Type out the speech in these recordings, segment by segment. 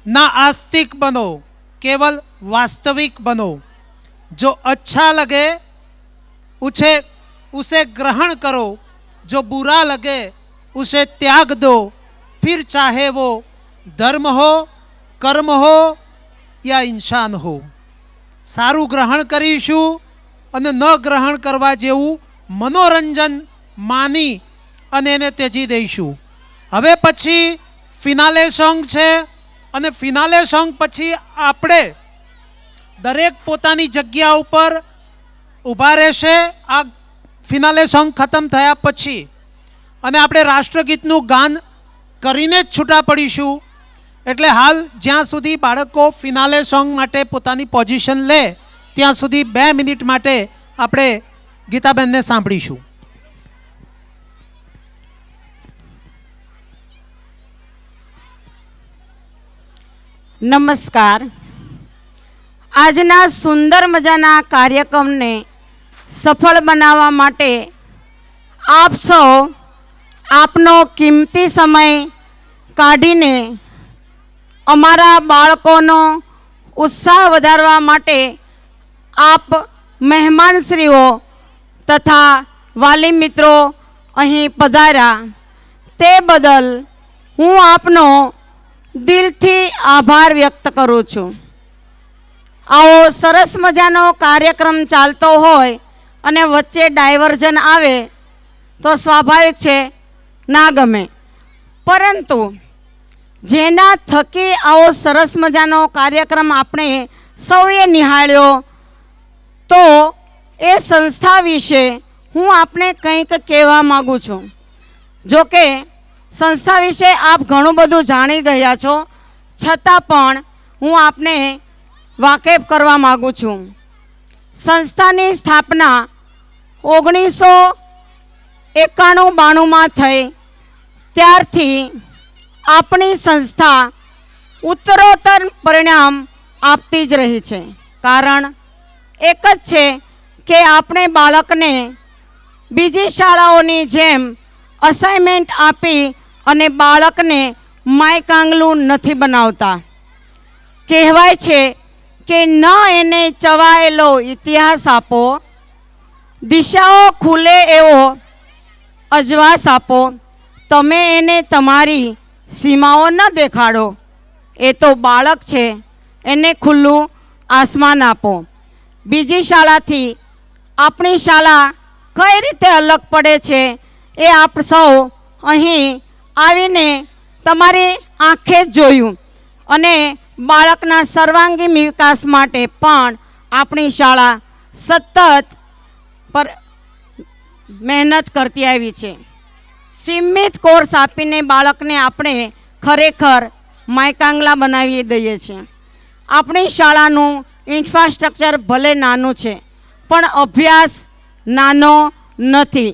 ना आस्तिक बनो, केवल वास्तविक बनो। जो अच्छा लगे उसे ग्रहण करो, जो बुरा लगे उसे त्याग दो। फिर चाहे वो धर्म हो, कर्म हो या इंसान हो। सारू ग्रहण करीशू अने न ग्रहण करवा जेवू मनोरंजन मानी अने एने त्यजी दईशू। हवे पछी फिनाले सॉन्ग छे अने फिनाले सॉन्ग पछी आपणे दरेक पोतानी जग्या उपर ऊभा रहेशे। आ फिनाले सॉन्ग खत्म थया पछी अने आपणे राष्ट्रगीतनुं गान करीने ज छूटा पड़ीशुं। एटले हाल ज्यां सुधी बाळको फिनाले सॉन्ग माटे पोतानी पोजिशन ले त्यां सुधी 2 मिनिट माटे आपणे गीताबेनने सांभळीशुं। नमस्कार। आजना सुंदर मजाना कार्यक्रम ने सफल बनावा माटे आप सौ आपनो कीमती समय काढीने अमारा बाळकोनो उत्साह वधारवा माटे आप मेहमानश्रीओ तथा वाली मित्रों अहीं पधार्या ते बदल हूँ आपनो दिलथी आभार व्यक्त करूँ छूं। आओ सरस मजानो कार्यक्रम चालतो होय अने वच्चे डायवर्जन आवे तो स्वाभाविक छे ना गमे, परंतु जेना थकी आओ सरस मजानो कार्यक्रम आपणे सौए निहाळ्यो तो ए संस्था विषे हूँ आपने कंईक कहेवा मागू छूं। जो के संस्था विषे आप घणुं बधुं जाणी गया छो, छतां पण हूँ आपने वाकेफ करवा मागू छूं। संस्थानी स्थापना 1991-92 में थई, त्यारथी आपणी संस्था उत्तरोत्तर परिणाम आपती ज रही छे। कारण एक ज छे के आपणे बाळकने बीजी शाळाओनी जेम असाइनमेंट आपी अने बाळकने मायकांगलू नथी बनावता। कहेवाय छे के न एने चवायेलो इतिहास आपो, दिशाओ खुले एवो अजवास आपो, तमे एने तमारी सीमाओ न देखाड़ो। ए तो बाळक छे, एने खुल्लू आसमान आपो। बीजी शाळाथी आपणी शाळा कई रीते अलग पड़े छे ए आप सौ अहीं आवीने तमारी आंखे जोयुं अने बाळकना सर्वांगीण विकास माटे पण आपणी शाळा सतत पर मेहनत करती आवी छे। सीमित कोर्स आपीने बाळकने आपणे खरेखर मायकांगला बनावी दઈએ छे। आपणी शाळानुं इन्फ्रास्ट्रक्चर भले नानुं छे पण अभ्यास नानो नथी।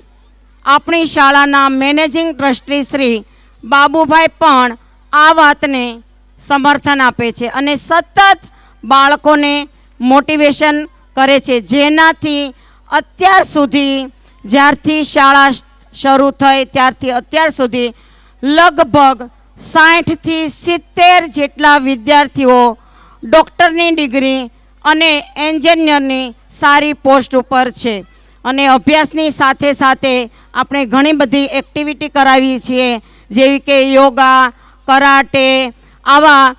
आपणी शाळाना मैनेजिंग ट्रस्टी श्री बाबूभाई पण आ वातने समर्थन आपे छे अने सतत बाळकोने मोटिवेशन करे छे, जेनाथी अत्यार सुधी ज्यारथी शाळा शरू थई त्यारथी अत्यार सुधी लगभग 60 થી 70 जेटला विद्यार्थीओ डॉक्टरनी डिग्री अने एंजीनियरनी सारी पोस्ट पर छे। अने अभ्यासनी साथे साथे आपणे घणी बधी एक्टिविटी करावी छीए, जेवी के योगा, कराटे, आवा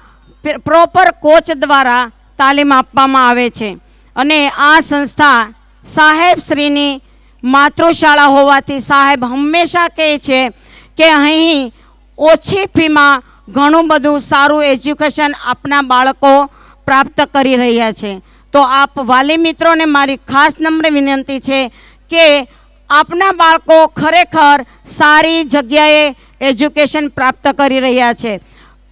प्रोपर कोच द्वारा तालीम आपवामां आवे छे। अने आ संस्था साहेबश्रीनी मातृशाळा होवाथी साहेब हमेशा कहे छे के અહીં ઓછી ફીમાં ઘણું બધું સારું એજ્યુકેશન આપણા બાળકો પ્રાપ્ત કરી રહ્યા છે। તો આપ વાલી મિત્રોને મારી ખાસ નમ્ર વિનંતી છે કે આપના બાળકો ખરેખર સારી જગ્યાએ એજ્યુકેશન પ્રાપ્ત કરી રહ્યા છે,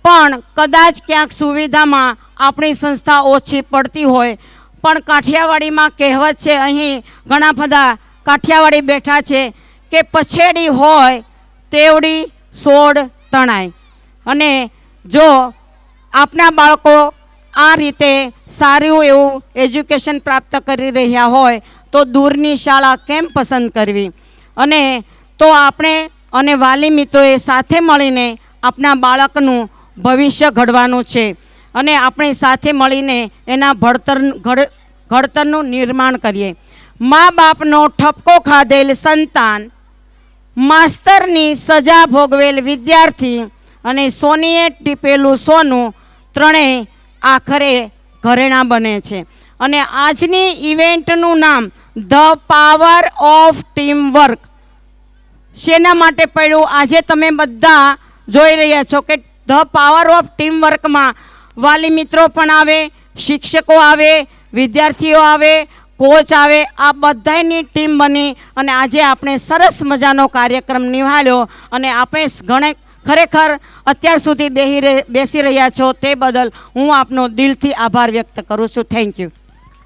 પણ કદાચ ક્યાંક સુવિધામાં આપણી સંસ્થા ઓછી પડતી હોય, પણ કાઠિયાવાડીમાં કહેવત છે, અહીં ઘણા બધા કાઠિયાવાડી બેઠા છે કે પછેડી હોય તેવડી સોડ તણાય। અને જો આપના બાળકો આ રીતે સારું એવું એજ્યુકેશન પ્રાપ્ત કરી રહ્યા હોય તો દૂરની શાળા કેમ પસંદ કરવી। અને તો આપણે અને વાલી મિત્રોએ સાથે મળીને આપના બાળકનું ભવિષ્ય ઘડવાનું છે। અને આપણે સાથે મળીને એના ઘડતરનું નિર્માણ કરીએ. મા બાપનો ઠપકો ખાધેલ સંતાન, માસ્તરની સજા ભોગવેલ વિદ્યાર્થી અને સોનીએ ટીપેલું સોનું ત્રણેય આખરે ઘરેણાં બને છે. અને આજની ઇવેન્ટનું નામ the power of team work શેના માટે પડ્યું? આજે તમે બધા જોઈ રહ્યા છો કે ધ પાવર ઓફ ટીમ વર્કમાં વાલી મિત્રો પણ આવે, શિક્ષકો આવે, વિદ્યાર્થીઓ આવે, કોચ આવે, આ બધાની ટીમ બની અને આજે આપણે સરસ મજાનો કાર્યક્રમ નિભાળ્યો. અને આપણે ખરેખર અત્યાર સુધી બેસી રહ્યા છો તે બદલ હું આપનો દિલથી આભાર વ્યક્ત કરું છું. Thank you.